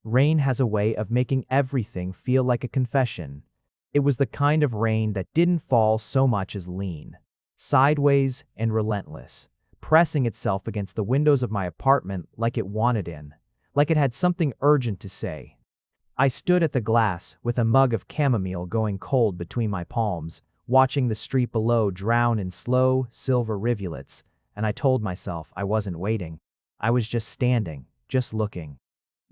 Rain has a way of making everything feel like a confession. It was the kind of rain that didn't fall so much as lean, sideways and relentless, pressing itself against the windows of my apartment like it wanted in, like it had something urgent to say. I stood at the glass with a mug of chamomile going cold between my palms, watching the street below drown in slow, silver rivulets, and I told myself I wasn't waiting. I was just standing, just looking,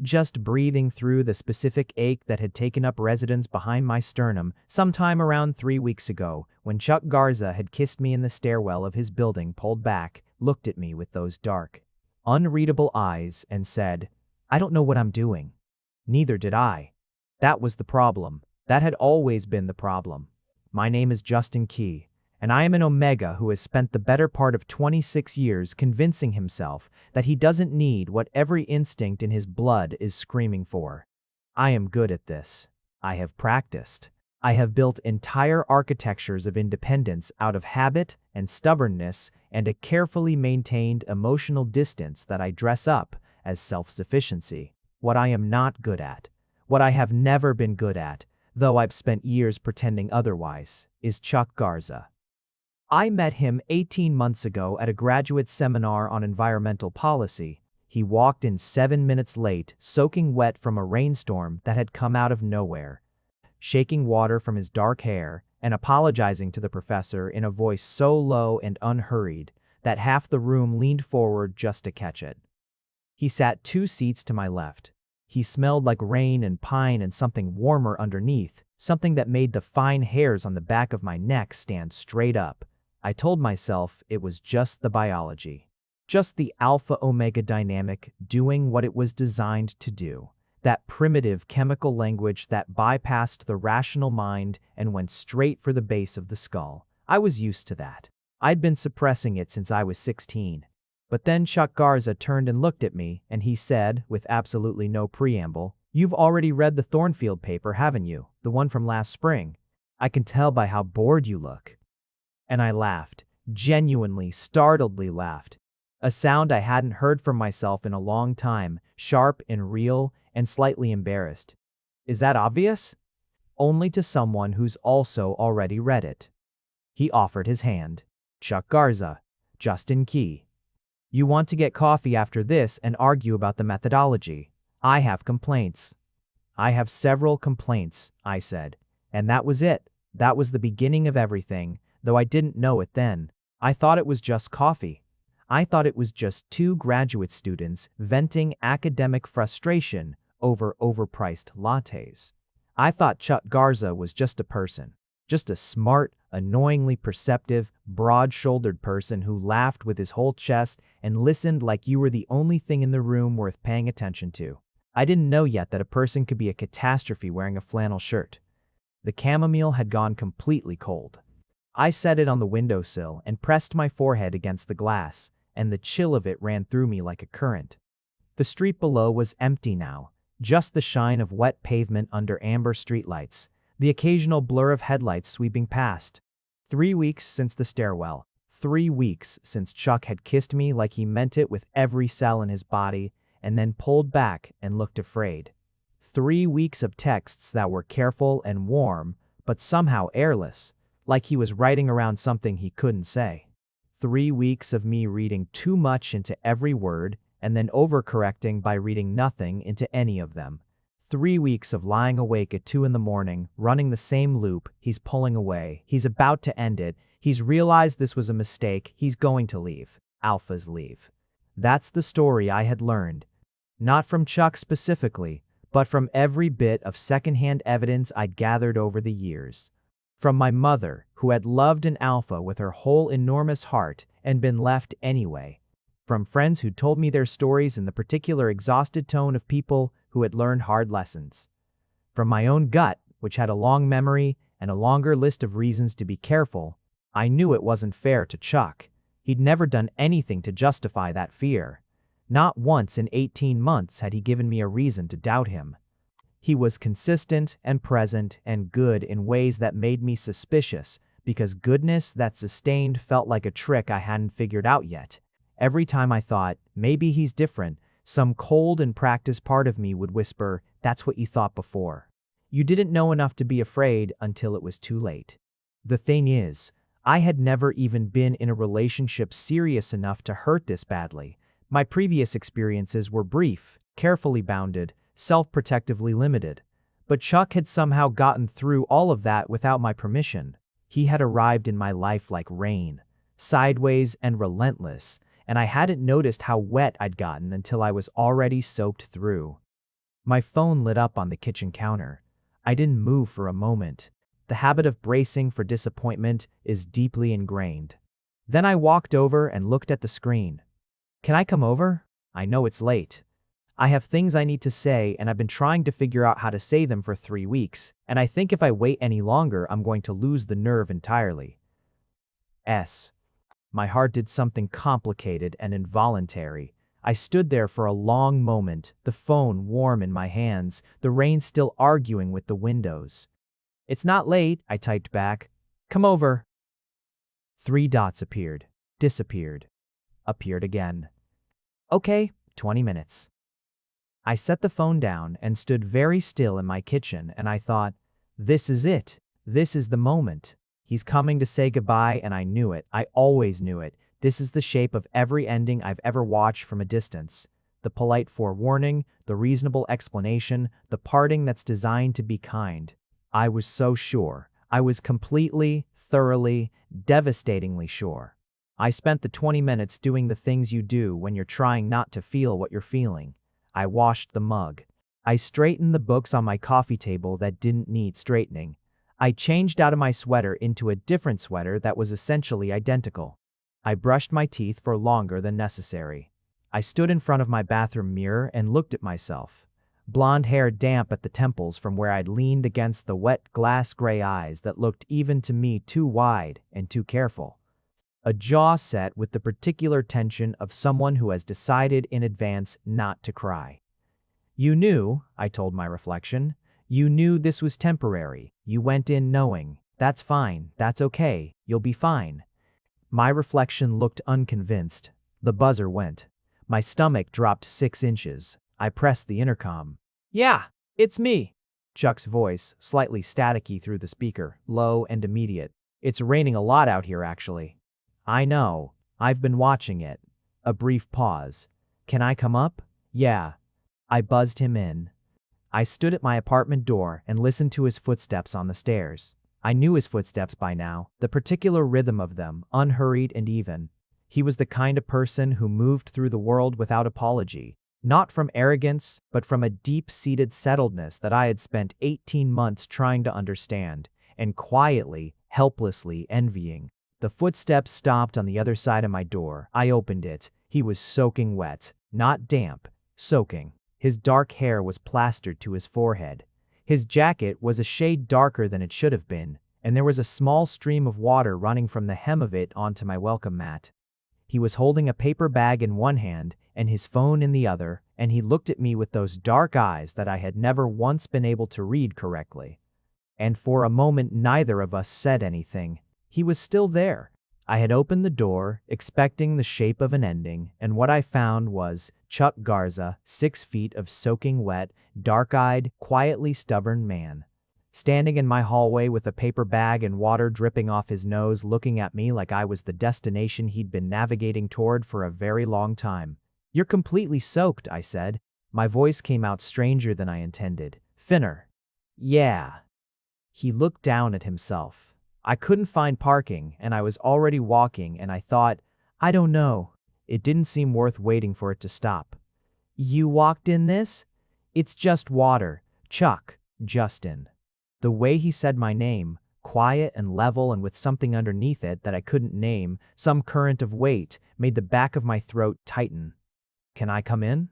just breathing through the specific ache that had taken up residence behind my sternum sometime around 3 weeks ago when Chuck Garza had kissed me in the stairwell of his building, pulled back, looked at me with those dark, unreadable eyes, and said, "I don't know what I'm doing." Neither did I. That was the problem. That had always been the problem. My name is Justin Key, and I am an Omega who has spent the better part of 26 years convincing himself that he doesn't need what every instinct in his blood is screaming for. I am good at this. I have practiced. I have built entire architectures of independence out of habit and stubbornness and a carefully maintained emotional distance that I dress up as self-sufficiency. What I am not good at, what I have never been good at, though I've spent years pretending otherwise, is Chuck Garza. I met him 18 months ago at a graduate seminar on environmental policy. He walked in 7 minutes late, soaking wet from a rainstorm that had come out of nowhere, shaking water from his dark hair and apologizing to the professor in a voice so low and unhurried that half the room leaned forward just to catch it. He sat 2 seats to my left. He smelled like rain and pine and something warmer underneath, something that made the fine hairs on the back of my neck stand straight up. I told myself it was just the biology, just the alpha-omega dynamic doing what it was designed to do, that primitive chemical language that bypassed the rational mind and went straight for the base of the skull. I was used to that. I'd been suppressing it since I was 16. But then Chuck Garza turned and looked at me, and he said, with absolutely no preamble, "You've already read the Thornfield paper, haven't you? The one from last spring. I can tell by how bored you look." And I laughed, genuinely, startledly laughed. A sound I hadn't heard from myself in a long time, sharp and real and slightly embarrassed. Is that obvious? Only to someone who's also already read it. He offered his hand. Chuck Garza, Justin Key. "You want to get coffee after this and argue about the methodology. I have complaints." "I have several complaints," I said. And that was it. That was the beginning of everything, though I didn't know it then. I thought it was just coffee. I thought it was just 2 graduate students venting academic frustration over overpriced lattes. I thought Chuck Garza was just a person. Just a smart, annoyingly perceptive, broad-shouldered person who laughed with his whole chest and listened like you were the only thing in the room worth paying attention to. I didn't know yet that a person could be a catastrophe wearing a flannel shirt. The chamomile had gone completely cold. I set it on the windowsill and pressed my forehead against the glass, and the chill of it ran through me like a current. The street below was empty now, just the shine of wet pavement under amber streetlights, the occasional blur of headlights sweeping past. 3 weeks since the stairwell. 3 weeks since Chuck had kissed me like he meant it with every cell in his body, and then pulled back and looked afraid. 3 weeks of texts that were careful and warm, but somehow airless, like he was writing around something he couldn't say. 3 weeks of me reading too much into every word, and then overcorrecting by reading nothing into any of them. 3 weeks of lying awake at 2 in the morning, running the same loop. He's pulling away. He's about to end it. He's realized this was a mistake. He's going to leave. Alphas leave. That's the story I had learned. Not from Chuck specifically, but from every bit of secondhand evidence I'd gathered over the years. From my mother, who had loved an alpha with her whole enormous heart and been left anyway. From friends who'd told me their stories in the particular exhausted tone of people who had learned hard lessons. From my own gut, which had a long memory and a longer list of reasons to be careful, I knew it wasn't fair to Chuck. He'd never done anything to justify that fear. Not once in 18 months had he given me a reason to doubt him. He was consistent and present and good in ways that made me suspicious, because goodness that sustained felt like a trick I hadn't figured out yet. Every time I thought, maybe he's different, Some cold and practiced part of me would whisper, "That's what you thought before. You didn't know enough to be afraid until it was too late." The thing is, I had never even been in a relationship serious enough to hurt this badly. My previous experiences were brief, carefully bounded, self-protectively limited. But Chuck had somehow gotten through all of that without my permission. He had arrived in my life like rain, sideways and relentless, and I hadn't noticed how wet I'd gotten until I was already soaked through. My phone lit up on the kitchen counter. I didn't move for a moment. The habit of bracing for disappointment is deeply ingrained. Then I walked over and looked at the screen. "Can I come over? I know it's late. I have things I need to say, and I've been trying to figure out how to say them for 3 weeks, and I think if I wait any longer, I'm going to lose the nerve entirely." My heart did something complicated and involuntary. I stood there for a long moment, the phone warm in my hands, the rain still arguing with the windows. "It's not late," I typed back. "Come over." 3 dots appeared, disappeared, appeared again. "Okay, 20 minutes. I set the phone down and stood very still in my kitchen, and I thought, this is it. This is the moment. He's coming to say goodbye, and I knew it. I always knew it. This is the shape of every ending I've ever watched from a distance. The polite forewarning, the reasonable explanation, the parting that's designed to be kind. I was so sure. I was completely, thoroughly, devastatingly sure. I spent the 20 minutes doing the things you do when you're trying not to feel what you're feeling. I washed the mug. I straightened the books on my coffee table that didn't need straightening. I changed out of my sweater into a different sweater that was essentially identical. I brushed my teeth for longer than necessary. I stood in front of my bathroom mirror and looked at myself. Blonde hair damp at the temples from where I'd leaned against the wet glass gray eyes that looked even to me too wide and too careful. A jaw set with the particular tension of someone who has decided in advance not to cry. "You knew," I told my reflection. "You knew this was temporary. You went in knowing. That's fine. That's okay. You'll be fine." My reflection looked unconvinced. The buzzer went. My stomach dropped 6 inches. I pressed the intercom. "Yeah, it's me." Chuck's voice, slightly staticky through the speaker, low and immediate. "It's raining a lot out here, actually." "I know. I've been watching it." A brief pause. "Can I come up?" "Yeah." I buzzed him in. I stood at my apartment door and listened to his footsteps on the stairs. I knew his footsteps by now, the particular rhythm of them, unhurried and even. He was the kind of person who moved through the world without apology, not from arrogance, but from a deep-seated settledness that I had spent 18 months trying to understand, and quietly, helplessly envying. The footsteps stopped on the other side of my door. I opened it. He was soaking wet, not damp, soaking. His dark hair was plastered to his forehead. His jacket was a shade darker than it should have been, and there was a small stream of water running from the hem of it onto my welcome mat. He was holding a paper bag in one hand and his phone in the other, and he looked at me with those dark eyes that I had never once been able to read correctly. And for a moment neither of us said anything. He was still there. I had opened the door, expecting the shape of an ending, and what I found was Chuck Garza, 6 feet of soaking wet, dark-eyed, quietly stubborn man, standing in my hallway with a paper bag and water dripping off his nose, looking at me like I was the destination he'd been navigating toward for a very long time. "You're completely soaked," I said. My voice came out stranger than I intended. Thinner. "Yeah." He looked down at himself. I couldn't find parking, and I was already walking, and I thought, I don't know. It didn't seem worth waiting for it to stop. "You walked in this?" "It's just water. Chuck. Justin." The way he said my name, quiet and level and with something underneath it that I couldn't name, some current of weight, made the back of my throat tighten. "Can I come in?"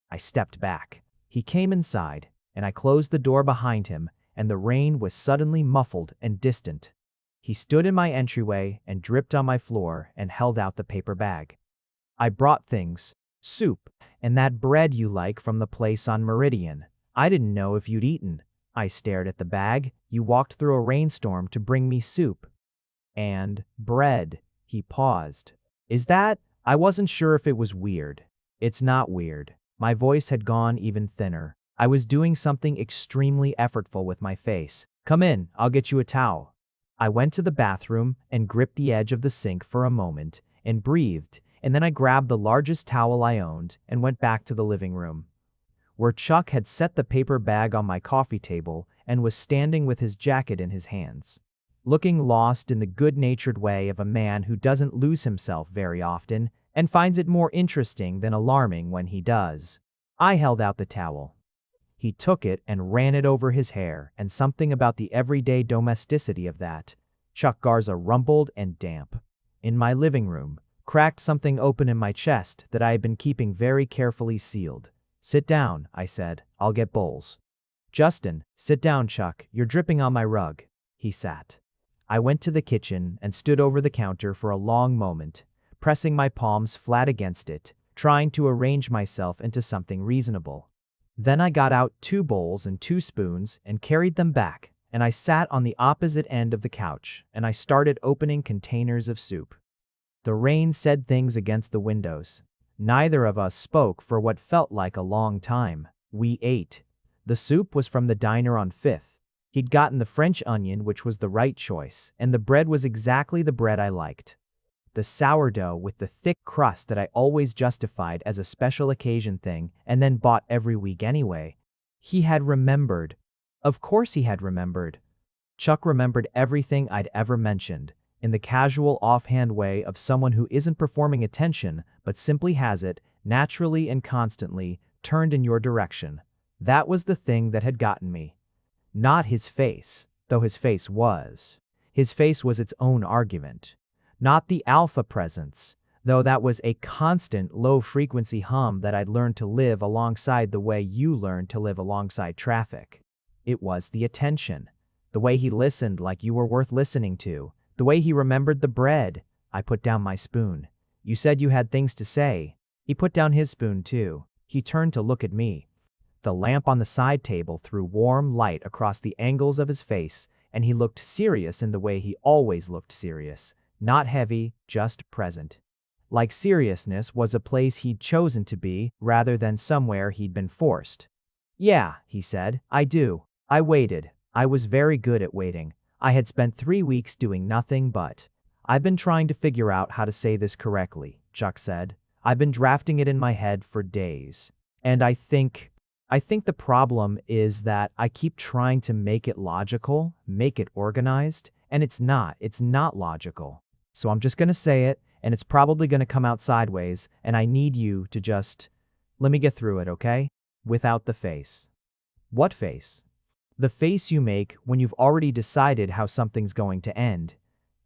I stepped back. He came inside, and I closed the door behind him, and the rain was suddenly muffled and distant. He stood in my entryway and dripped on my floor and held out the paper bag. "I brought things. Soup, and that bread you like from the place on Meridian. I didn't know if you'd eaten." I stared at the bag. "You walked through a rainstorm to bring me soup." "And bread." He paused. "Is that?" I wasn't sure if it was weird. It's not weird. My voice had gone even thinner. I was doing something extremely effortful with my face. Come in, I'll get you a towel. I went to the bathroom and gripped the edge of the sink for a moment and breathed, and then I grabbed the largest towel I owned and went back to the living room, where Chuck had set the paper bag on my coffee table and was standing with his jacket in his hands, looking lost in the good-natured way of a man who doesn't lose himself very often and finds it more interesting than alarming when he does. I held out the towel. He took it and ran it over his hair, and something about the everyday domesticity of that. Chuck Garza rumbled and damp. In my living room, cracked something open in my chest that I had been keeping very carefully sealed. Sit down, I said. I'll get bowls. Justin, sit down, Chuck. You're dripping on my rug. He sat. I went to the kitchen and stood over the counter for a long moment, pressing my palms flat against it, trying to arrange myself into something reasonable. Then I got out 2 bowls and 2 spoons and carried them back, and I sat on the opposite end of the couch, and I started opening containers of soup. The rain said things against the windows. Neither of us spoke for what felt like a long time. We ate. The soup was from the diner on 5th. He'd gotten the French onion, which was the right choice, and the bread was exactly the bread I liked. The sourdough with the thick crust that I always justified as a special occasion thing and then bought every week anyway. He had remembered. Of course he had remembered. Chuck remembered everything I'd ever mentioned, in the casual offhand way of someone who isn't performing attention but simply has it, naturally and constantly, turned in your direction. That was the thing that had gotten me. Not his face, though his face was. His face was its own argument. Not the alpha presence, though that was a constant low-frequency hum that I'd learned to live alongside the way you learned to live alongside traffic. It was the attention. The way he listened like you were worth listening to. The way he remembered the bread. I put down my spoon. You said you had things to say. He put down his spoon too. He turned to look at me. The lamp on the side table threw warm light across the angles of his face, and he looked serious in the way he always looked serious. Not heavy, just present. Like seriousness was a place he'd chosen to be rather than somewhere he'd been forced. Yeah, he said, I do. I waited. I was very good at waiting. I had spent 3 weeks doing nothing but. I've been trying to figure out how to say this correctly, Chuck said. I've been drafting it in my head for days. And I think the problem is that I keep trying to make it logical, make it organized, and it's not logical. So I'm just going to say it, and it's probably going to come out sideways, and I need you to just let me get through it, okay? Without the face. What face? The face you make when you've already decided how something's going to end.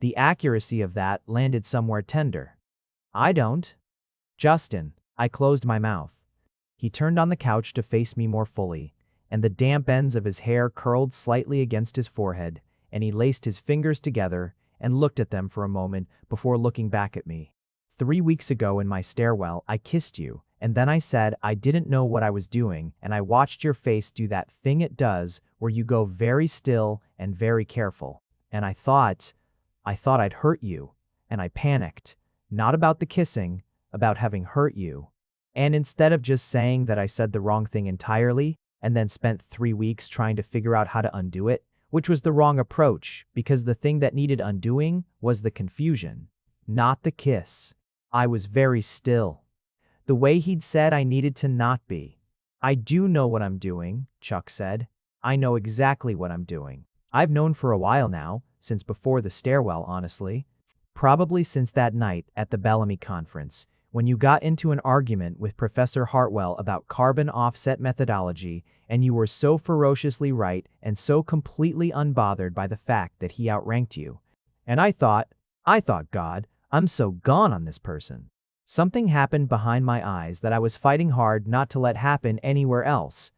The accuracy of that landed somewhere tender. I don't. Justin, I closed my mouth. He turned on the couch to face me more fully, and the damp ends of his hair curled slightly against his forehead, and he laced his fingers together and looked at them for a moment before looking back at me. 3 weeks ago in my stairwell, I kissed you, and then I said I didn't know what I was doing, and I watched your face do that thing it does where you go very still and very careful. And I thought I'd hurt you, and I panicked. Not about the kissing, about having hurt you. And instead of just saying that I said the wrong thing entirely, and then spent 3 weeks trying to figure out how to undo it, which was the wrong approach, because the thing that needed undoing was the confusion, not the kiss. I was very still. The way he'd said I needed to not be. I do know what I'm doing, Chuck said. I know exactly what I'm doing. I've known for a while now, since before the stairwell, honestly. Probably since that night at the Bellamy conference, when you got into an argument with Professor Hartwell about carbon offset methodology, and you were so ferociously right and so completely unbothered by the fact that he outranked you. And I thought, God, I'm so gone on this person. Something happened behind my eyes that I was fighting hard not to let happen anywhere else.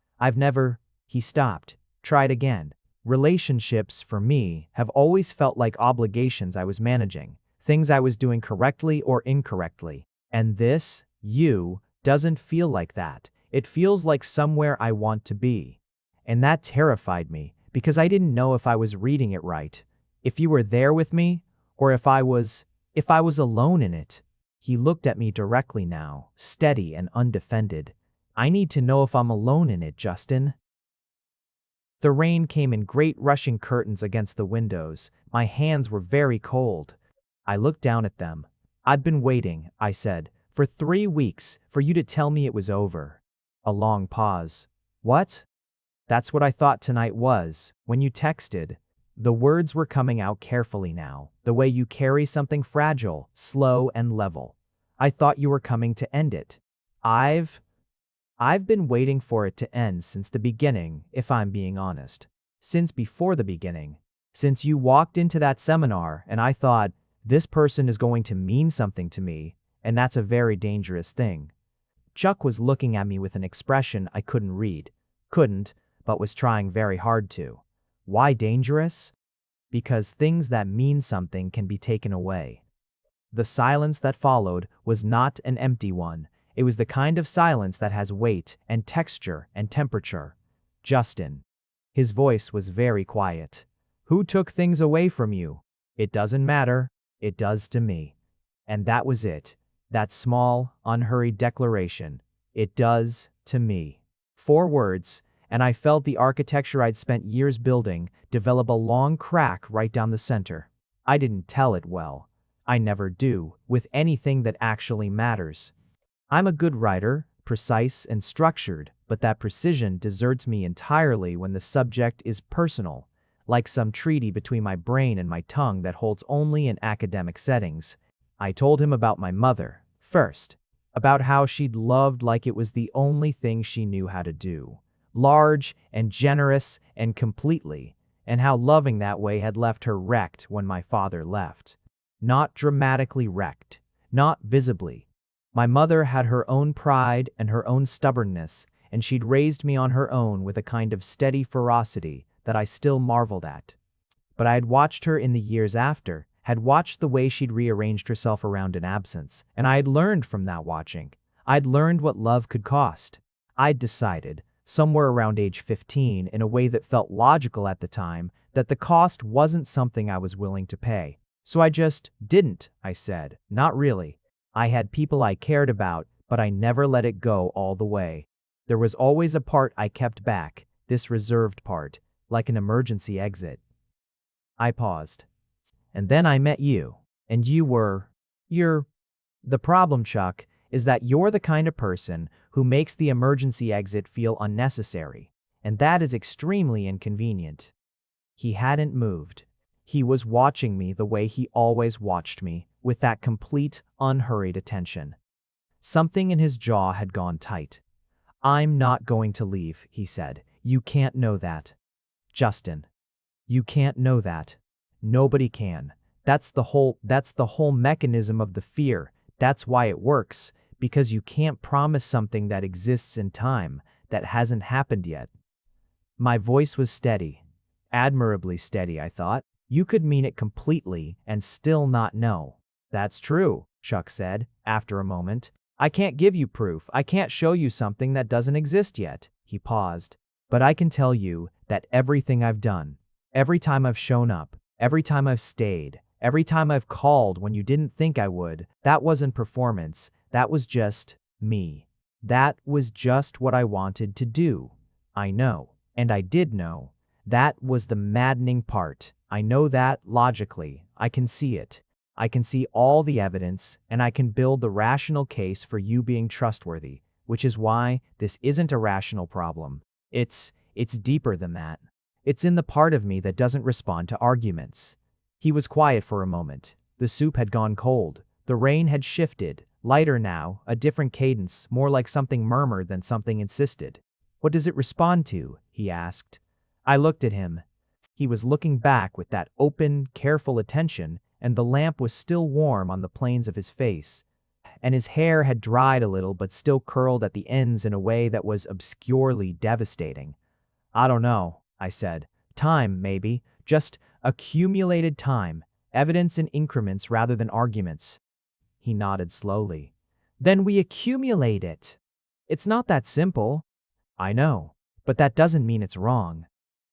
He stopped, tried again. Relationships, for me, have always felt like obligations I was managing, things I was doing correctly or incorrectly. And this, you, doesn't feel like that. It feels like somewhere I want to be. And that terrified me, because I didn't know if I was reading it right, if you were there with me, or if I was alone in it. He looked at me directly now, steady and undefended. I need to know if I'm alone in it, Justin. The rain came in great rushing curtains against the windows. My hands were very cold. I looked down at them. I'd been waiting, I said, for 3 weeks, for you to tell me it was over. A long pause. What? That's what I thought tonight was, when you texted. The words were coming out carefully now, the way you carry something fragile, slow and level. I thought you were coming to end it. I've been waiting for it to end since the beginning, if I'm being honest. Since before the beginning. Since you walked into that seminar and I thought, this person is going to mean something to me, and that's a very dangerous thing. Chuck was looking at me with an expression I couldn't read. Couldn't, but was trying very hard to. Why dangerous? Because things that mean something can be taken away. The silence that followed was not an empty one. It was the kind of silence that has weight and texture and temperature. Justin. His voice was very quiet. Who took things away from you? It doesn't matter. It does to me. And that was it. That small, unhurried declaration. It does to me. 4 words, and I felt the architecture I'd spent years building develop a long crack right down the center. I didn't tell it well. I never do, with anything that actually matters. I'm a good writer, precise and structured, but that precision deserts me entirely when the subject is personal, like some treaty between my brain and my tongue that holds only in academic settings. I told him about my mother, first, about how she'd loved like it was the only thing she knew how to do, large and generous and completely, and how loving that way had left her wrecked when my father left. Not dramatically wrecked, not visibly. My mother had her own pride and her own stubbornness, and she'd raised me on her own with a kind of steady ferocity that I still marveled at. But I had watched her in the years after, had watched the way she'd rearranged herself around an absence, and I had learned from that watching. I'd learned what love could cost. I'd decided, somewhere around age 15, in a way that felt logical at the time, that the cost wasn't something I was willing to pay. So I just didn't, I said. Not really. I had people I cared about, but I never let it go all the way. There was always a part I kept back, this reserved part, like an emergency exit. I paused. And then I met you, and you're... The problem, Chuck, is that you're the kind of person who makes the emergency exit feel unnecessary, and that is extremely inconvenient. He hadn't moved. He was watching me the way he always watched me, with that complete, unhurried attention. Something in his jaw had gone tight. I'm not going to leave, he said. You can't know that. Justin. You can't know that. Nobody can. That's the whole mechanism of the fear. That's why it works, because you can't promise something that exists in time, that hasn't happened yet. My voice was steady. Admirably steady, I thought. You could mean it completely and still not know. That's true, Chuck said, after a moment. I can't give you proof. I can't show you something that doesn't exist yet. He paused. But I can tell you that everything I've done, every time I've shown up, every time I've stayed, every time I've called when you didn't think I would, that wasn't performance. That was just me. That was just what I wanted to do. I know. And I did know. That was the maddening part. I know that logically. I can see it. I can see all the evidence, and I can build the rational case for you being trustworthy, which is why this isn't a rational problem. It's deeper than that. It's in the part of me that doesn't respond to arguments. He was quiet for a moment. The soup had gone cold. The rain had shifted, lighter now, a different cadence, more like something murmured than something insisted. What does it respond to? He asked. I looked at him. He was looking back with that open, careful attention, and the lamp was still warm on the planes of his face. And his hair had dried a little but still curled at the ends in a way that was obscurely devastating. I don't know, I said. Time, maybe. Just accumulated time. Evidence in increments rather than arguments. He nodded slowly. Then we accumulate it. It's not that simple. I know, but that doesn't mean it's wrong.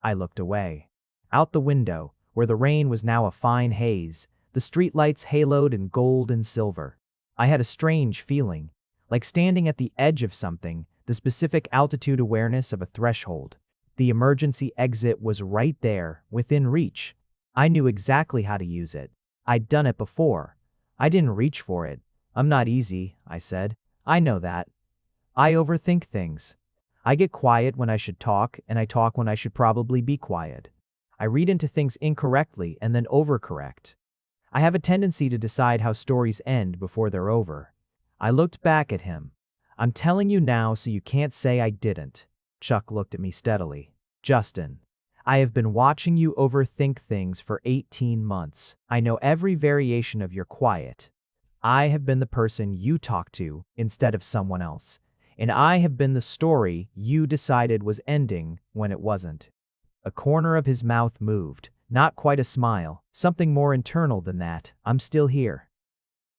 I looked away. Out the window, where the rain was now a fine haze, the streetlights haloed in gold and silver. I had a strange feeling, like standing at the edge of something, the specific altitude awareness of a threshold. The emergency exit was right there, within reach. I knew exactly how to use it. I'd done it before. I didn't reach for it. I'm not easy, I said. I know that. I overthink things. I get quiet when I should talk, and I talk when I should probably be quiet. I read into things incorrectly and then overcorrect. I have a tendency to decide how stories end before they're over. I looked back at him. I'm telling you now so you can't say I didn't. Chuck looked at me steadily. Justin, I have been watching you overthink things for 18 months. I know every variation of your quiet. I have been the person you talk to instead of someone else. And I have been the story you decided was ending when it wasn't. A corner of his mouth moved, not quite a smile, something more internal than that. I'm still here.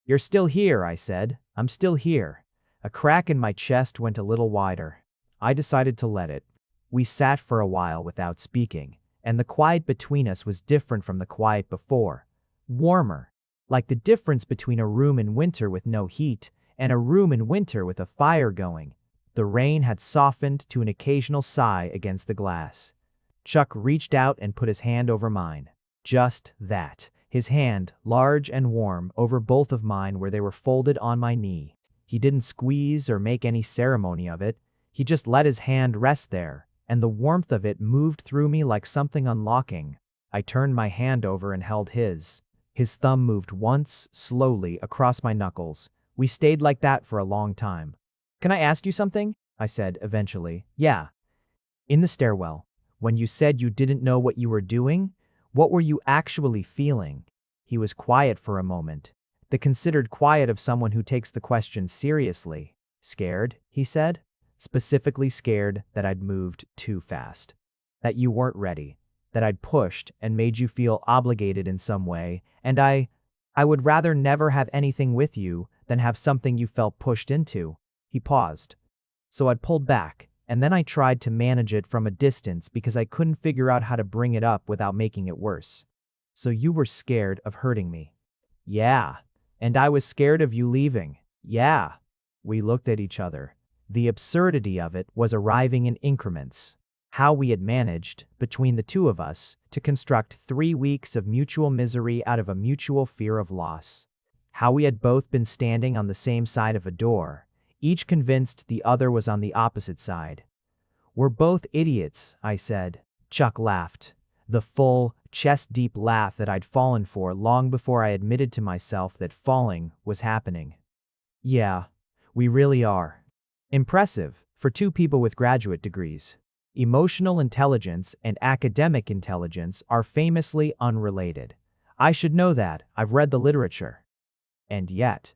You're still here, I said. I'm still here. A crack in my chest went a little wider. I decided to let it. We sat for a while without speaking, and the quiet between us was different from the quiet before. Warmer, like the difference between a room in winter with no heat and a room in winter with a fire going. The rain had softened to an occasional sigh against the glass. Chuck reached out and put his hand over mine. Just that. His hand, large and warm, over both of mine where they were folded on my knee. He didn't squeeze or make any ceremony of it. He just let his hand rest there, and the warmth of it moved through me like something unlocking. I turned my hand over and held his. His thumb moved once, slowly, across my knuckles. We stayed like that for a long time. Can I ask you something? I said, eventually. Yeah. In the stairwell, when you said you didn't know what you were doing, what were you actually feeling? He was quiet for a moment. The considered quiet of someone who takes the question seriously. Scared, he said. Specifically scared that I'd moved too fast. That you weren't ready. That I'd pushed and made you feel obligated in some way, and I would rather never have anything with you than have something you felt pushed into. He paused. So I'd pulled back, and then I tried to manage it from a distance because I couldn't figure out how to bring it up without making it worse. So you were scared of hurting me. Yeah. And I was scared of you leaving. Yeah. We looked at each other. The absurdity of it was arriving in increments. How we had managed, between the two of us, to construct 3 weeks of mutual misery out of a mutual fear of loss. How we had both been standing on the same side of a door, each convinced the other was on the opposite side. We're both idiots, I said. Chuck laughed. The full, chest-deep laugh that I'd fallen for long before I admitted to myself that falling was happening. Yeah, we really are. Impressive, for two people with graduate degrees. Emotional intelligence and academic intelligence are famously unrelated. I should know that, I've read the literature. And yet,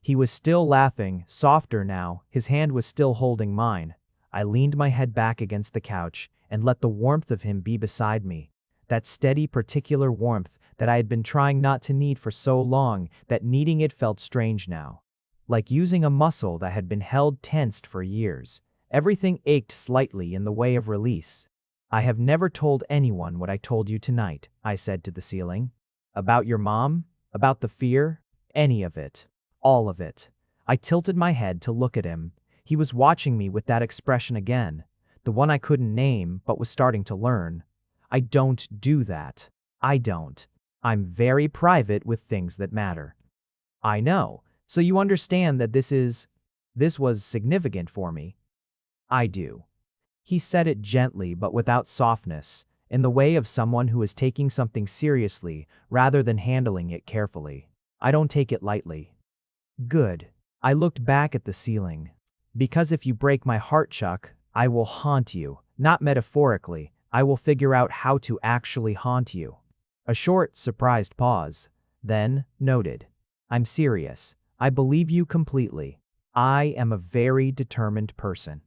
he was still laughing, softer now, his hand was still holding mine. I leaned my head back against the couch and let the warmth of him be beside me. That steady, particular warmth that I had been trying not to need for so long that needing it felt strange now. Like using a muscle that had been held tensed for years. Everything ached slightly in the way of release. I have never told anyone what I told you tonight, I said to the ceiling. About your mom? About the fear? Any of it. All of it. I tilted my head to look at him. He was watching me with that expression again, the one I couldn't name but was starting to learn. I don't do that. I don't. I'm very private with things that matter. I know, so you understand that this was significant for me. I do. He said it gently but without softness, in the way of someone who is taking something seriously rather than handling it carefully. I don't take it lightly. Good. I looked back at the ceiling. Because if you break my heart, Chuck, I will haunt you. Not metaphorically, I will figure out how to actually haunt you. A short, surprised pause. Then, noted. I'm serious. I believe you completely. I am a very determined person.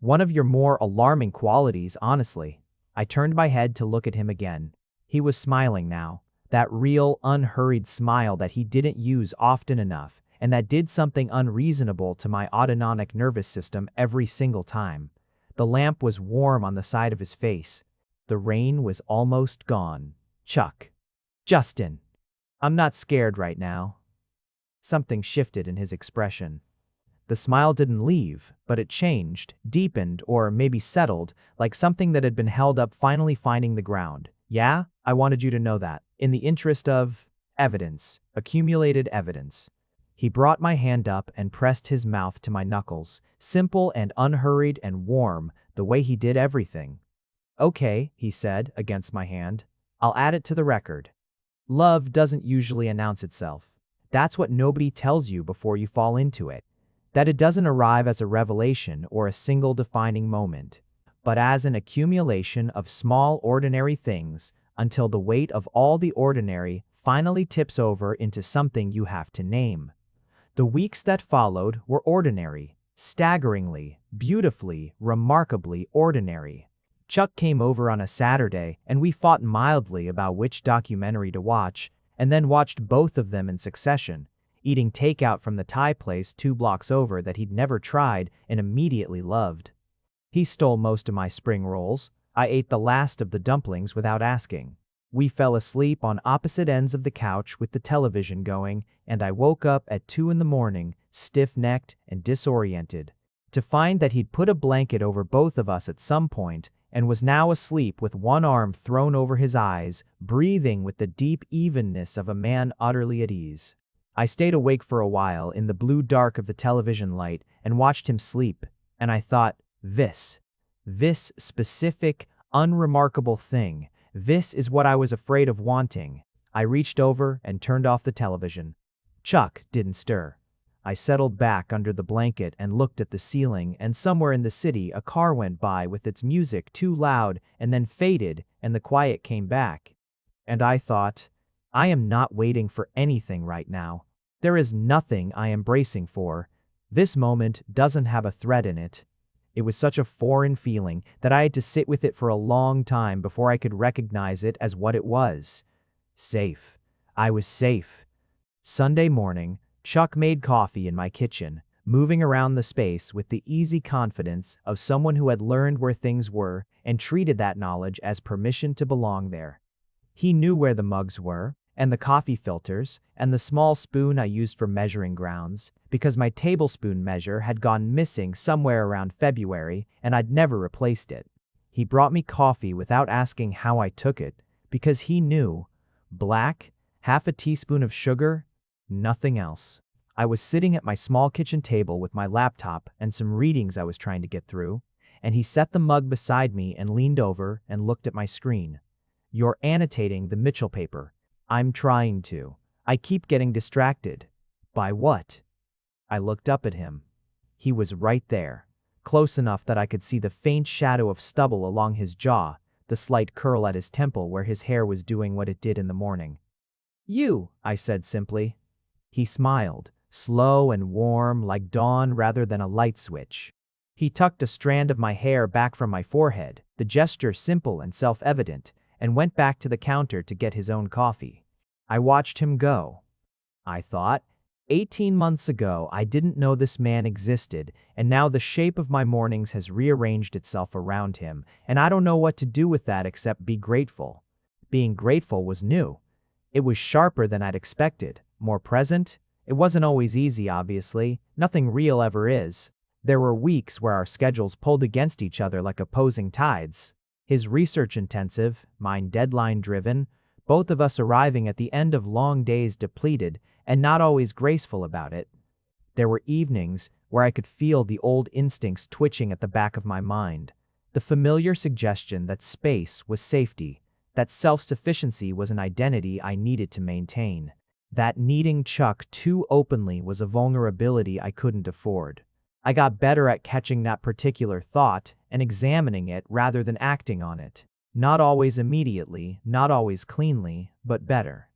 One of your more alarming qualities, honestly. I turned my head to look at him again. He was smiling now. That real, unhurried smile that he didn't use often enough, and that did something unreasonable to my autonomic nervous system every single time. The lamp was warm on the side of his face. The rain was almost gone. Chuck. Justin. I'm not scared right now. Something shifted in his expression. The smile didn't leave, but it changed, deepened, or maybe settled, like something that had been held up finally finding the ground. Yeah, I wanted you to know that. In the interest of evidence, accumulated evidence. He brought my hand up and pressed his mouth to my knuckles, simple and unhurried and warm, the way he did everything. Okay, he said, against my hand. I'll add it to the record. Love doesn't usually announce itself. That's what nobody tells you before you fall into it. That it doesn't arrive as a revelation or a single defining moment, but as an accumulation of small ordinary things until the weight of all the ordinary finally tips over into something you have to name. The weeks that followed were ordinary, staggeringly, beautifully, remarkably ordinary. Chuck came over on a Saturday and we fought mildly about which documentary to watch, and then watched both of them in succession, eating takeout from the Thai place 2 blocks over that he'd never tried and immediately loved. He stole most of my spring rolls. I ate the last of the dumplings without asking. We fell asleep on opposite ends of the couch with the television going, and I woke up at 2 in the morning, stiff-necked and disoriented, to find that he'd put a blanket over both of us at some point and was now asleep with one arm thrown over his eyes, breathing with the deep evenness of a man utterly at ease. I stayed awake for a while in the blue dark of the television light and watched him sleep, and I thought, this specific, unremarkable thing, this is what I was afraid of wanting. I reached over and turned off the television. Chuck didn't stir. I settled back under the blanket and looked at the ceiling, and somewhere in the city a car went by with its music too loud and then faded and the quiet came back. And I thought, I am not waiting for anything right now. There is nothing I am bracing for. This moment doesn't have a threat in it. It was such a foreign feeling that I had to sit with it for a long time before I could recognize it as what it was. Safe. I was safe. Sunday morning, Chuck made coffee in my kitchen, moving around the space with the easy confidence of someone who had learned where things were and treated that knowledge as permission to belong there. He knew where the mugs were, and the coffee filters, and the small spoon I used for measuring grounds, because my tablespoon measure had gone missing somewhere around February and I'd never replaced it. He brought me coffee without asking how I took it, because he knew. Black, half a teaspoon of sugar, nothing else. I was sitting at my small kitchen table with my laptop and some readings I was trying to get through, and he set the mug beside me and leaned over and looked at my screen. You're annotating the Mitchell paper. I'm trying to. I keep getting distracted. By what? I looked up at him. He was right there, close enough that I could see the faint shadow of stubble along his jaw, the slight curl at his temple where his hair was doing what it did in the morning. You, I said simply. He smiled, slow and warm like dawn rather than a light switch. He tucked a strand of my hair back from my forehead, the gesture simple and self-evident, and went back to the counter to get his own coffee. I watched him go. I thought, 18 months ago I didn't know this man existed, and now the shape of my mornings has rearranged itself around him, and I don't know what to do with that except be grateful. Being grateful was new. It was sharper than I'd expected, more present. It wasn't always easy, obviously. Nothing real ever is. There were weeks where our schedules pulled against each other like opposing tides. His research-intensive, mine deadline-driven, both of us arriving at the end of long days depleted and not always graceful about it. There were evenings where I could feel the old instincts twitching at the back of my mind, the familiar suggestion that space was safety, that self-sufficiency was an identity I needed to maintain, that needing Chuck too openly was a vulnerability I couldn't afford. I got better at catching that particular thought and examining it rather than acting on it. Not always immediately, not always cleanly, but better.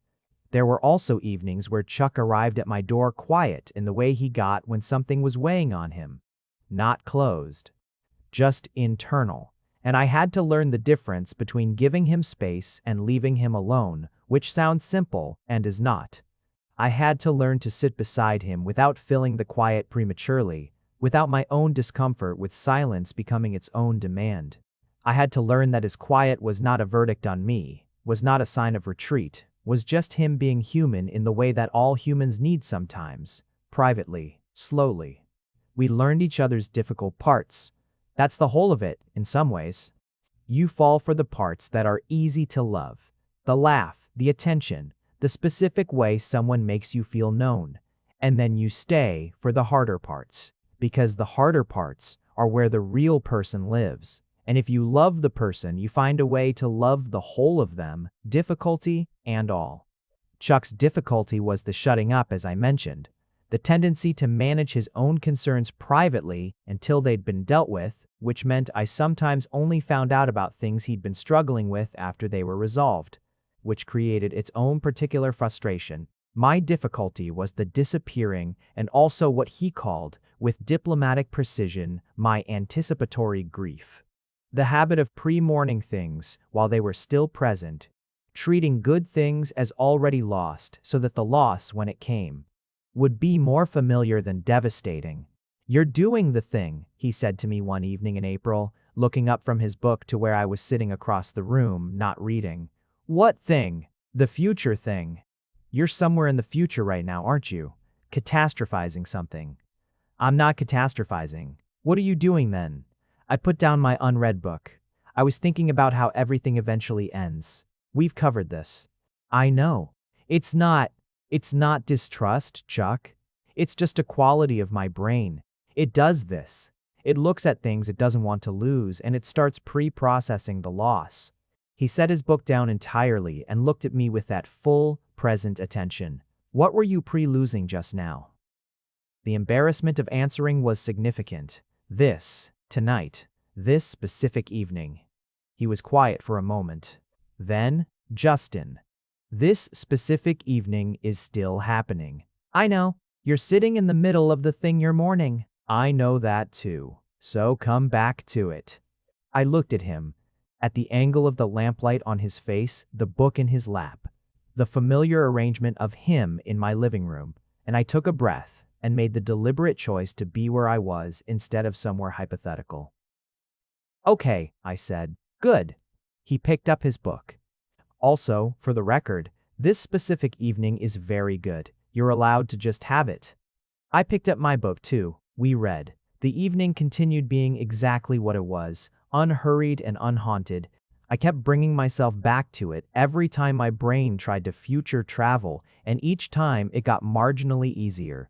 There were also evenings where Chuck arrived at my door quiet in the way he got when something was weighing on him. Not closed. Just internal. And I had to learn the difference between giving him space and leaving him alone, which sounds simple and is not. I had to learn to sit beside him without filling the quiet prematurely, without my own discomfort with silence becoming its own demand. I had to learn that his quiet was not a verdict on me, was not a sign of retreat, was just him being human in the way that all humans need sometimes, privately, slowly. We learned each other's difficult parts. That's the whole of it, in some ways. You fall for the parts that are easy to love. The laugh, the attention, the specific way someone makes you feel known. And then you stay for the harder parts, because the harder parts are where the real person lives. And if you love the person, you find a way to love the whole of them, difficulty and all. Chuck's difficulty was the shutting up, as I mentioned, the tendency to manage his own concerns privately until they'd been dealt with, which meant I sometimes only found out about things he'd been struggling with after they were resolved, which created its own particular frustration. My difficulty was the disappearing and also what he called, with diplomatic precision, my anticipatory grief. The habit of pre-mourning things while they were still present, treating good things as already lost so that the loss, when it came, would be more familiar than devastating. "You're doing the thing," he said to me one evening in April, looking up from his book to where I was sitting across the room, not reading. "What thing?" "The future thing. You're somewhere in the future right now, aren't you? Catastrophizing something." "I'm not catastrophizing." "What are you doing then?" I put down my unread book. I was thinking about how everything eventually ends. We've covered this. I know. It's not distrust, Chuck. It's just a quality of my brain. It does this. It looks at things it doesn't want to lose and it starts pre-processing the loss. He set his book down entirely and looked at me with that full, present attention. "What were you pre-losing just now?" The embarrassment of answering was significant. Tonight, this specific evening. He was quiet for a moment. Then, "Justin, this specific evening is still happening." "I know. You're sitting in the middle of the thing you're mourning." "I know that too. So come back to it." I looked at him, at the angle of the lamplight on his face, the book in his lap, the familiar arrangement of him in my living room, and I took a breath and made the deliberate choice to be where I was instead of somewhere hypothetical. "Okay," I said. "Good." He picked up his book. "Also, for the record, this specific evening is very good. You're allowed to just have it." I picked up my book too. We read. The evening continued being exactly what it was, unhurried and unhaunted. I kept bringing myself back to it every time my brain tried to future travel, and each time it got marginally easier.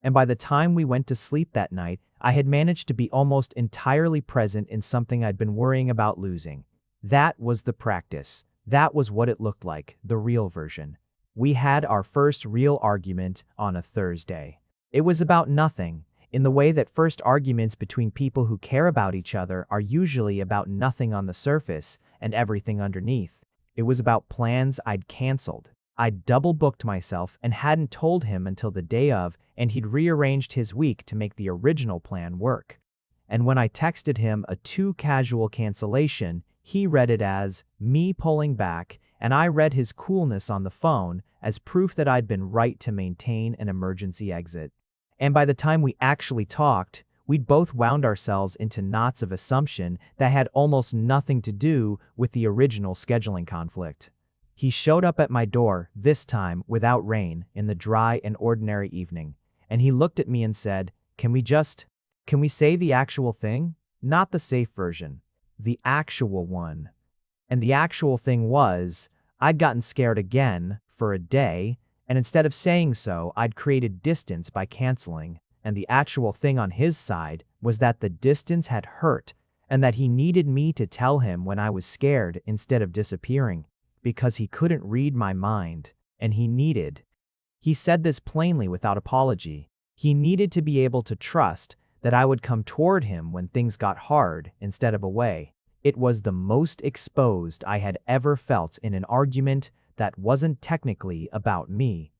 And by the time we went to sleep that night, I had managed to be almost entirely present in something I'd been worrying about losing. That was the practice. That was what it looked like, the real version. We had our first real argument on a Thursday. It was about nothing, in the way that first arguments between people who care about each other are usually about nothing on the surface and everything underneath. It was about plans I'd canceled. I'd double-booked myself and hadn't told him until the day of, and he'd rearranged his week to make the original plan work. And when I texted him a too casual cancellation, he read it as me pulling back, and I read his coolness on the phone as proof that I'd been right to maintain an emergency exit. And by the time we actually talked, we'd both wound ourselves into knots of assumption that had almost nothing to do with the original scheduling conflict. He showed up at my door, this time without rain, in the dry and ordinary evening, and he looked at me and said, can we say the actual thing? Not the safe version. The actual one." And the actual thing was, I'd gotten scared again, for a day, and instead of saying so, I'd created distance by canceling, and the actual thing on his side was that the distance had hurt, and that he needed me to tell him when I was scared instead of disappearing, because he couldn't read my mind, and he said this plainly without apology. He needed to be able to trust that I would come toward him when things got hard instead of away. It was the most exposed I had ever felt in an argument that wasn't technically about me.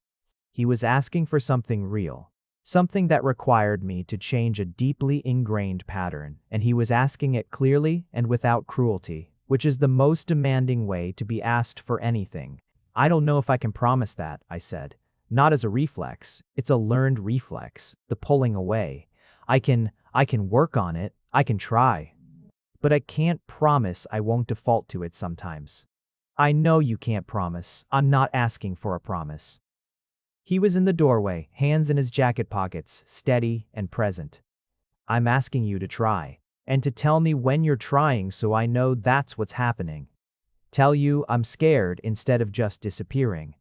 He was asking for something real, something that required me to change a deeply ingrained pattern, and he was asking it clearly and without cruelty, which is the most demanding way to be asked for anything. "I don't know if I can promise that," I said. "Not as a reflex. It's a learned reflex, the pulling away. I can work on it, I can try. But I can't promise I won't default to it sometimes." I know you can't promise. I'm not asking for a promise. He was in the doorway, hands in his jacket pockets, steady and present. I'm asking you to try, and to tell me when you're trying so I know that's what's happening. Tell you I'm scared instead of just disappearing.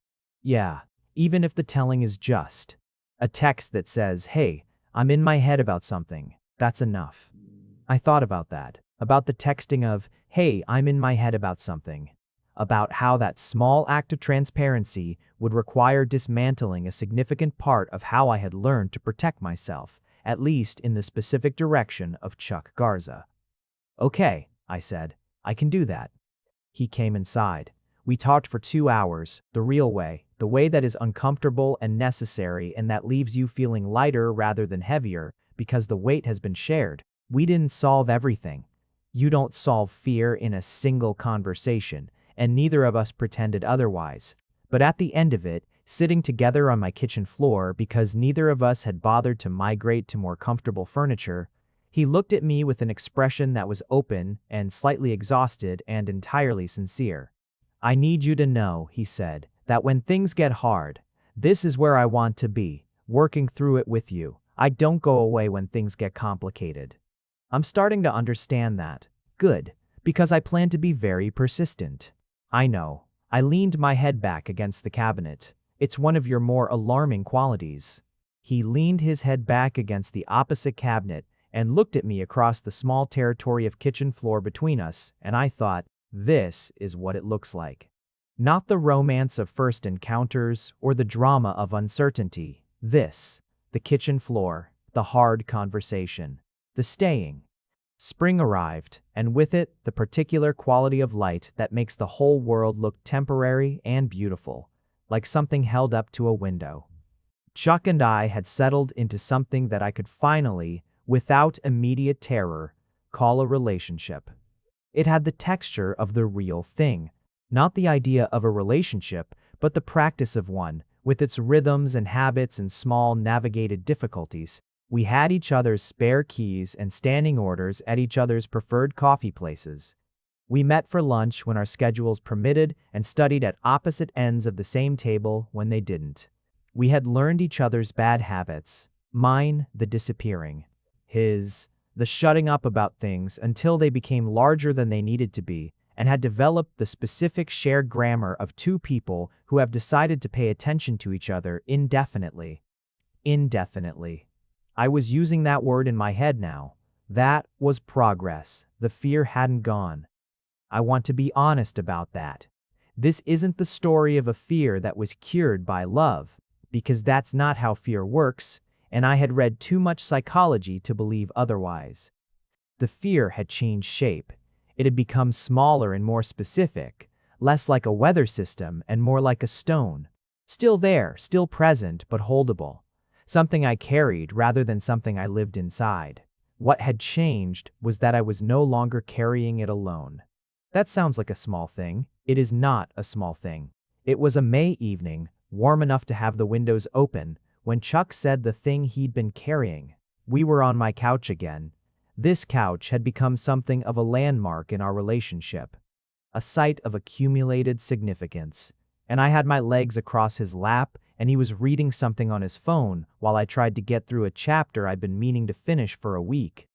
Yeah, even if the telling is just a text that says, hey, I'm in my head about something, that's enough. I thought about that, about the texting of, hey, I'm in my head about something, about how that small act of transparency would require dismantling a significant part of how I had learned to protect myself, at least in the specific direction of Chuck Garza. Okay, I said, I can do that. He came inside. We talked for 2 hours, the real way, the way that is uncomfortable and necessary and that leaves you feeling lighter rather than heavier because the weight has been shared. We didn't solve everything. You don't solve fear in a single conversation, and neither of us pretended otherwise. But at the end of it, sitting together on my kitchen floor because neither of us had bothered to migrate to more comfortable furniture, he looked at me with an expression that was open and slightly exhausted and entirely sincere. I need you to know, he said, that when things get hard, this is where I want to be, working through it with you. I don't go away when things get complicated. I'm starting to understand that. Good, because I plan to be very persistent. I know. I leaned my head back against the cabinet. It's one of your more alarming qualities. He leaned his head back against the opposite cabinet and looked at me across the small territory of kitchen floor between us, and I thought, this is what it looks like. Not the romance of first encounters or the drama of uncertainty. This, the kitchen floor, the hard conversation, the staying. Spring arrived, and with it, the particular quality of light that makes the whole world look temporary and beautiful, like something held up to a window. Chuck and I had settled into something that I could finally, without immediate terror, call a relationship. It had the texture of the real thing, not the idea of a relationship, but the practice of one, with its rhythms and habits and small navigated difficulties. We had each other's spare keys and standing orders at each other's preferred coffee places. We met for lunch when our schedules permitted and studied at opposite ends of the same table when they didn't. We had learned each other's bad habits, mine the disappearing, his the shutting up about things until they became larger than they needed to be, and had developed the specific shared grammar of two people who have decided to pay attention to each other indefinitely. Indefinitely. I was using that word in my head now. That was progress. The fear hadn't gone. I want to be honest about that. This isn't the story of a fear that was cured by love, because that's not how fear works, and I had read too much psychology to believe otherwise. The fear had changed shape. It had become smaller and more specific, less like a weather system and more like a stone. Still there, still present, but holdable. Something I carried rather than something I lived inside. What had changed was that I was no longer carrying it alone. That sounds like a small thing. It is not a small thing. It was a May evening, warm enough to have the windows open, when Chuck said the thing he'd been carrying. We were on my couch again. This couch had become something of a landmark in our relationship, a site of accumulated significance. And I had my legs across his lap, and he was reading something on his phone while I tried to get through a chapter I'd been meaning to finish for a week.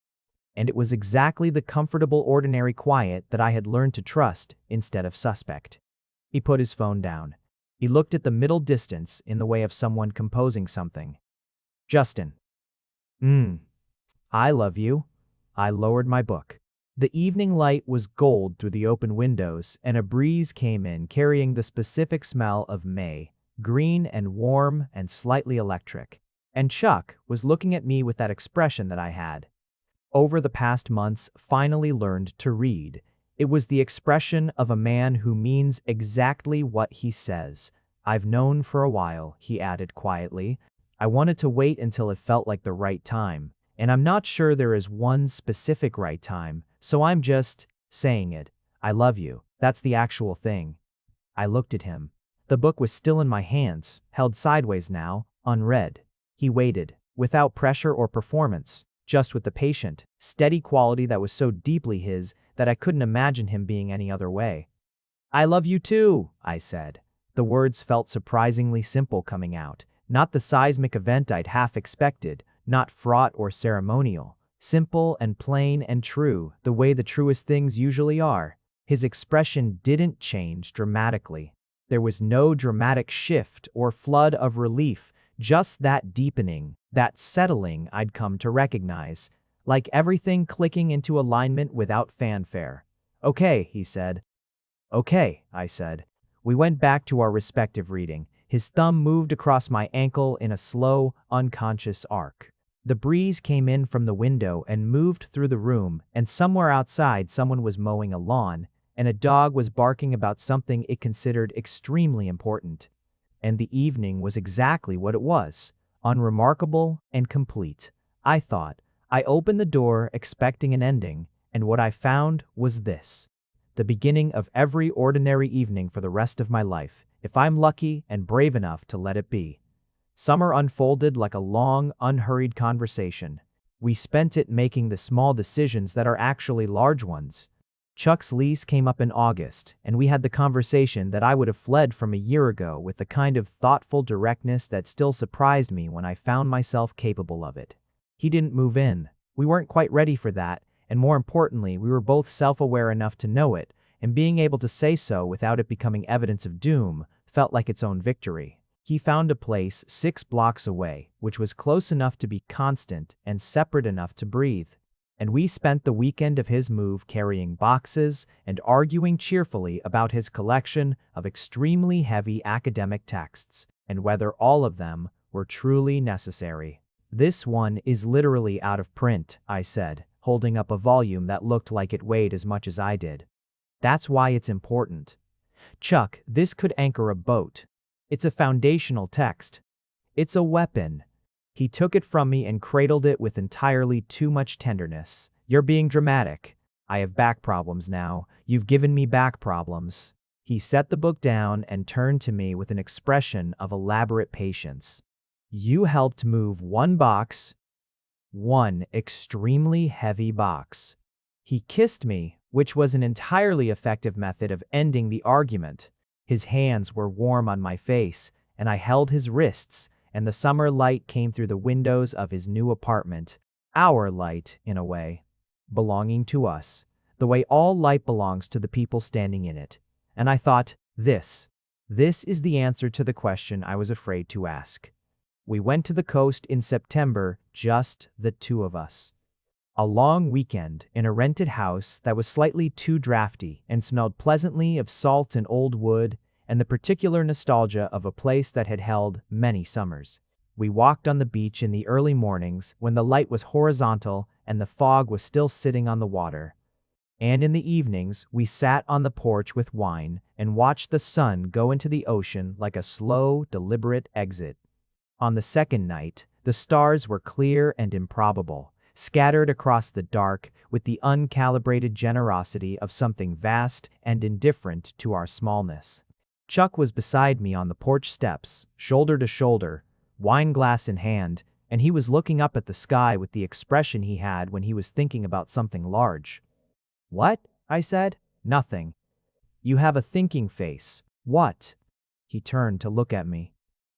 And it was exactly the comfortable, ordinary quiet that I had learned to trust instead of suspect. He put his phone down. He looked at the middle distance in the way of someone composing something. Justin. I love you. I lowered my book. The evening light was gold through the open windows, and a breeze came in carrying the specific smell of May, green and warm and slightly electric. And Chuck was looking at me with that expression that I had, over the past months, finally learned to read. It was the expression of a man who means exactly what he says. I've known for a while, he added quietly. I wanted to wait until it felt like the right time, and I'm not sure there is one specific right time, so I'm just saying it. I love you. That's the actual thing. I looked at him. The book was still in my hands, held sideways now, unread. He waited, without pressure or performance, just with the patient, steady quality that was so deeply his that I couldn't imagine him being any other way. I love you too, I said. The words felt surprisingly simple coming out, not the seismic event I'd half expected, not fraught or ceremonial. Simple and plain and true, the way the truest things usually are. His expression didn't change dramatically. There was no dramatic shift or flood of relief, just that deepening, that settling I'd come to recognize, like everything clicking into alignment without fanfare. Okay, he said. Okay, I said. We went back to our respective reading. His thumb moved across my ankle in a slow, unconscious arc. The breeze came in from the window and moved through the room, and somewhere outside someone was mowing a lawn, and a dog was barking about something it considered extremely important. And the evening was exactly what it was, unremarkable and complete. I thought. I opened the door expecting an ending, and what I found was this. The beginning of every ordinary evening for the rest of my life, if I'm lucky and brave enough to let it be. Summer unfolded like a long, unhurried conversation. We spent it making the small decisions that are actually large ones. Chuck's lease came up in August, and we had the conversation that I would have fled from a year ago with the kind of thoughtful directness that still surprised me when I found myself capable of it. He didn't move in. We weren't quite ready for that, and more importantly, we were both self-aware enough to know it, and being able to say so without it becoming evidence of doom felt like its own victory. He found a place 6 blocks away, which was close enough to be constant and separate enough to breathe. And we spent the weekend of his move carrying boxes and arguing cheerfully about his collection of extremely heavy academic texts and whether all of them were truly necessary. This one is literally out of print, I said, holding up a volume that looked like it weighed as much as I did. That's why it's important. Chuck, this could anchor a boat. It's a foundational text. It's a weapon. He took it from me and cradled it with entirely too much tenderness. You're being dramatic. I have back problems now. You've given me back problems. He set the book down and turned to me with an expression of elaborate patience. You helped move one box, one extremely heavy box. He kissed me, which was an entirely effective method of ending the argument. His hands were warm on my face, and I held his wrists, and the summer light came through the windows of his new apartment. Our light, in a way. Belonging to us. The way all light belongs to the people standing in it. And I thought, this is the answer to the question I was afraid to ask. We went to the coast in September, just the two of us. A long weekend in a rented house that was slightly too drafty and smelled pleasantly of salt and old wood and the particular nostalgia of a place that had held many summers. We walked on the beach in the early mornings when the light was horizontal and the fog was still sitting on the water. And in the evenings, we sat on the porch with wine and watched the sun go into the ocean like a slow, deliberate exit. On the second night, the stars were clear and improbable, scattered across the dark with the uncalibrated generosity of something vast and indifferent to our smallness. Chuck was beside me on the porch steps, shoulder to shoulder, wine glass in hand, and he was looking up at the sky with the expression he had when he was thinking about something large. What? I said. Nothing. You have a thinking face. What? He turned to look at me.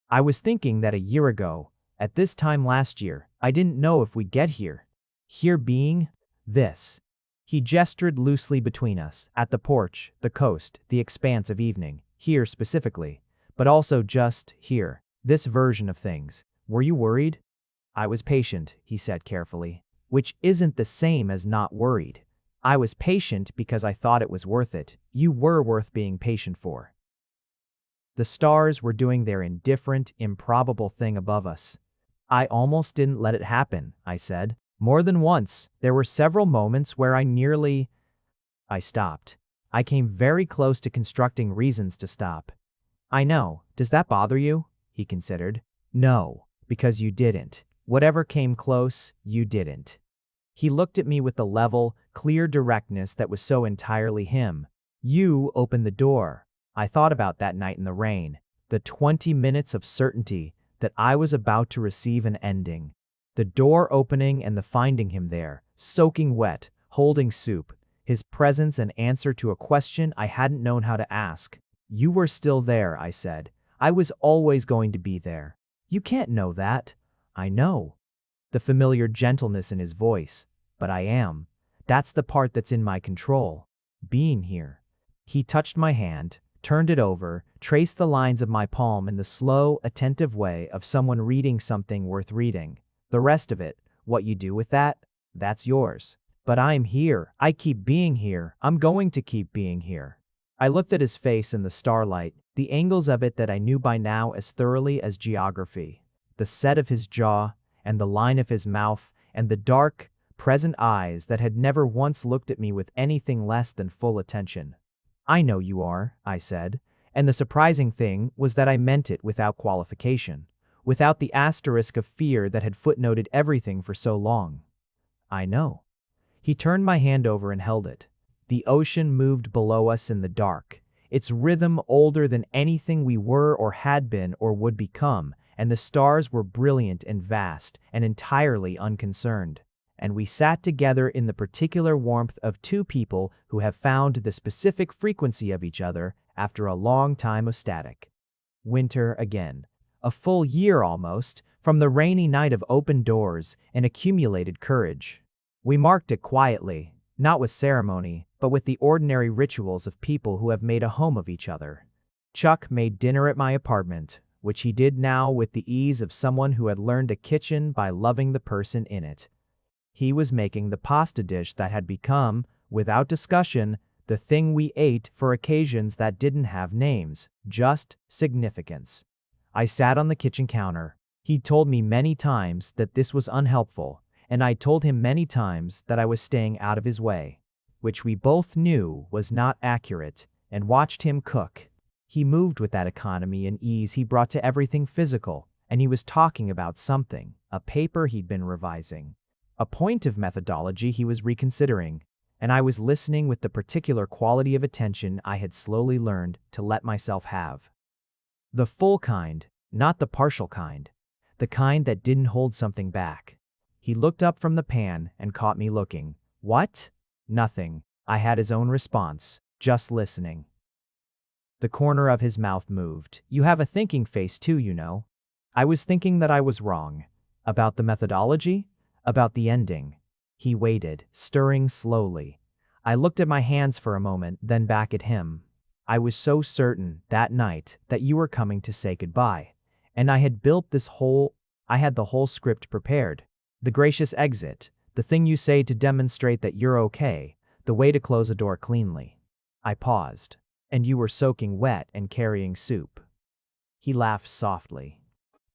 I was thinking that a year ago, at this time last year, I didn't know if we'd get here. Here being this. He gestured loosely between us, at the porch, the coast, the expanse of evening, here specifically, but also just here, this version of things. Were you worried? I was patient, he said carefully, which isn't the same as not worried. I was patient because I thought it was worth it. You were worth being patient for. The stars were doing their indifferent, improbable thing above us. I almost didn't let it happen, I said. More than once, there were several moments where I stopped. I came very close to constructing reasons to stop. I know. Does that bother you? He considered. No, because you didn't. Whatever came close, you didn't. He looked at me with the level, clear directness that was so entirely him. You opened the door. I thought about that night in the rain. The 20 minutes of certainty that I was about to receive an ending. The door opening and the finding him there, soaking wet, holding soup, his presence an answer to a question I hadn't known how to ask. You were still there, I said. I was always going to be there. You can't know that. I know. The familiar gentleness in his voice. But I am. That's the part that's in my control. Being here. He touched my hand, turned it over, traced the lines of my palm in the slow, attentive way of someone reading something worth reading. The rest of it, what you do with that, that's yours. But I'm here. I keep being here. I'm going to keep being here. I looked at his face in the starlight, the angles of it that I knew by now as thoroughly as geography. The set of his jaw, and the line of his mouth, and the dark, present eyes that had never once looked at me with anything less than full attention. I know you are, I said, and the surprising thing was that I meant it without qualification, without the asterisk of fear that had footnoted everything for so long. I know. He turned my hand over and held it. The ocean moved below us in the dark, its rhythm older than anything we were or had been or would become, and the stars were brilliant and vast and entirely unconcerned. And we sat together in the particular warmth of two people who have found the specific frequency of each other after a long time of static. Winter again. A full year almost, from the rainy night of open doors and accumulated courage. We marked it quietly, not with ceremony, but with the ordinary rituals of people who have made a home of each other. Chuck made dinner at my apartment, which he did now with the ease of someone who had learned a kitchen by loving the person in it. He was making the pasta dish that had become, without discussion, the thing we ate for occasions that didn't have names, just significance. I sat on the kitchen counter. He'd told me many times that this was unhelpful, and I told him many times that I was staying out of his way, which we both knew was not accurate, and watched him cook. He moved with that economy and ease he brought to everything physical, and he was talking about something, a paper he'd been revising, a point of methodology he was reconsidering, and I was listening with the particular quality of attention I had slowly learned to let myself have. The full kind, not the partial kind, the kind that didn't hold something back. He looked up from the pan and caught me looking. What? Nothing. I had his own response, just listening. The corner of his mouth moved. You have a thinking face too, you know. I was thinking that I was wrong. About the methodology? About the ending. He waited, stirring slowly. I looked at my hands for a moment, then back at him. I was so certain, that night, that you were coming to say goodbye. And I had the whole script prepared. The gracious exit, the thing you say to demonstrate that you're okay, the way to close a door cleanly. I paused. And you were soaking wet and carrying soup. He laughed softly.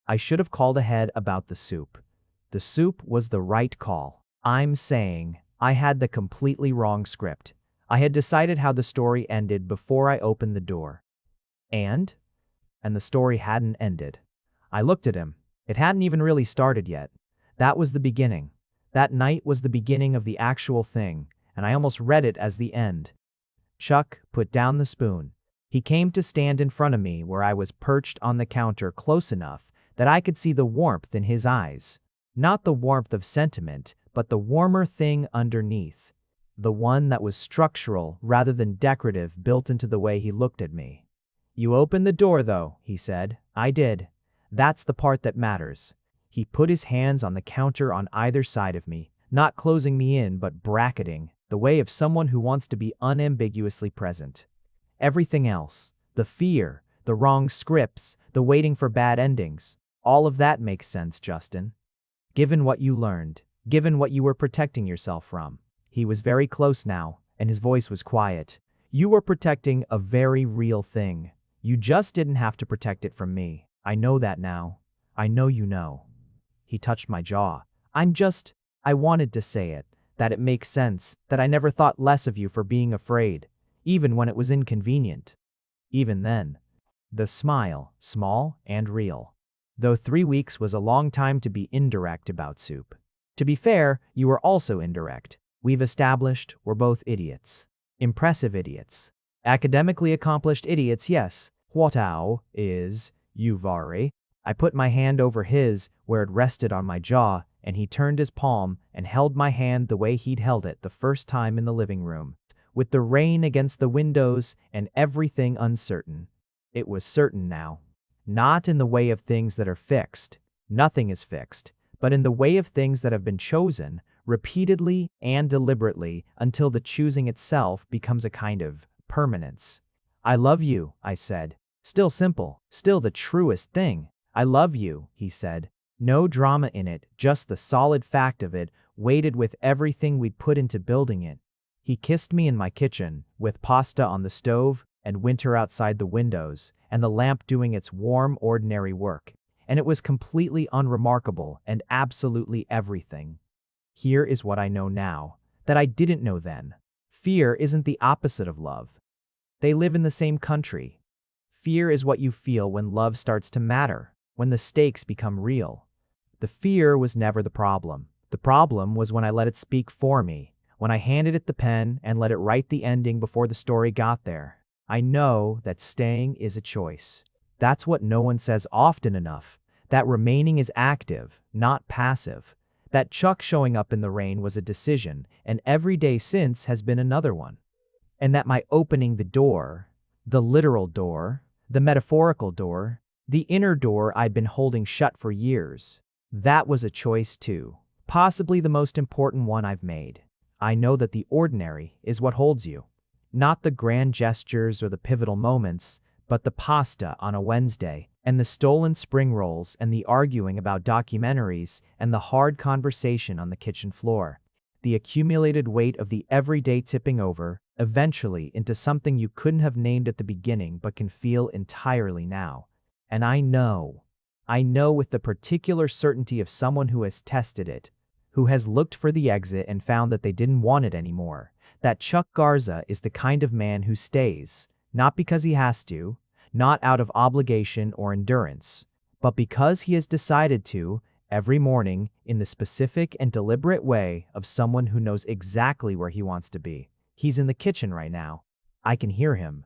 I should have called ahead about the soup. The soup was the right call. I'm saying I had the completely wrong script. I had decided how the story ended before I opened the door. And the story hadn't ended. I looked at him. It hadn't even really started yet. That was the beginning. That night was the beginning of the actual thing, and I almost read it as the end. Chuck put down the spoon. He came to stand in front of me where I was perched on the counter close enough that I could see the warmth in his eyes. Not the warmth of sentiment, but the warmer thing underneath. The one that was structural rather than decorative built into the way he looked at me. You opened the door though, he said. I did. That's the part that matters. He put his hands on the counter on either side of me, not closing me in but bracketing, the way of someone who wants to be unambiguously present. Everything else, the fear, the wrong scripts, the waiting for bad endings, all of that makes sense, Justin. Given what you learned, given what you were protecting yourself from. He was very close now, and his voice was quiet. You were protecting a very real thing. You just didn't have to protect it from me. I know that now. I know you know. He touched my jaw. I wanted to say it, that it makes sense, that I never thought less of you for being afraid, even when it was inconvenient. Even then. The smile, small and real. Though 3 weeks was a long time to be indirect about soup. To be fair, you were also indirect. We've established we're both idiots. Impressive idiots. Academically accomplished idiots, yes. Huatao is, Uvari. I put my hand over his where it rested on my jaw, and he turned his palm and held my hand the way he'd held it the first time in the living room. with the rain against the windows and everything uncertain. It was certain now. Not in the way of things that are fixed. Nothing is fixed, but in the way of things that have been chosen, repeatedly and deliberately until the choosing itself becomes a kind of permanence. I love you, I said. Still simple, still the truest thing. I love you, he said. No drama in it, just the solid fact of it, weighted with everything we'd put into building it. He kissed me in my kitchen, with pasta on the stove, and winter outside the windows, and the lamp doing its warm, ordinary work. And it was completely unremarkable and absolutely everything. Here is what I know now, that I didn't know then. Fear isn't the opposite of love. They live in the same country. Fear is what you feel when love starts to matter, when the stakes become real. The fear was never the problem. The problem was when I let it speak for me, when I handed it the pen and let it write the ending before the story got there. I know that staying is a choice. That's what no one says often enough, that remaining is active, not passive. That Chuck showing up in the rain was a decision, and every day since has been another one. And that my opening the door, the literal door, the metaphorical door, the inner door I'd been holding shut for years, that was a choice too, possibly the most important one I've made. I know that the ordinary is what holds you. Not the grand gestures or the pivotal moments, but the pasta on a Wednesday, and the stolen spring rolls and the arguing about documentaries and the hard conversation on the kitchen floor. The accumulated weight of the everyday tipping over, eventually into something you couldn't have named at the beginning but can feel entirely now. And I know with the particular certainty of someone who has tested it, who has looked for the exit and found that they didn't want it anymore, that Chuck Garza is the kind of man who stays, not because he has to, not out of obligation or endurance, but because he has decided to, every morning, in the specific and deliberate way of someone who knows exactly where he wants to be. He's in the kitchen right now. I can hear him.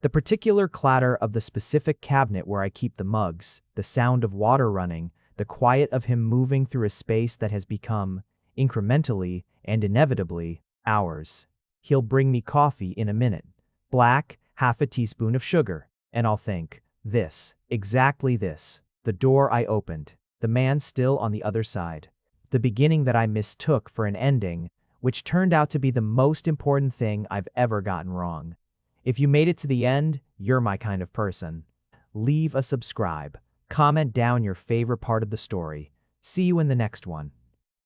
The particular clatter of the specific cabinet where I keep the mugs, the sound of water running, the quiet of him moving through a space that has become, incrementally and inevitably, ours. He'll bring me coffee in a minute. Black, half a teaspoon of sugar. And I'll think, this, exactly this, the door I opened, the man still on the other side, the beginning that I mistook for an ending, which turned out to be the most important thing I've ever gotten wrong. If you made it to the end, you're my kind of person. Leave a subscribe, comment down your favorite part of the story. See you in the next one.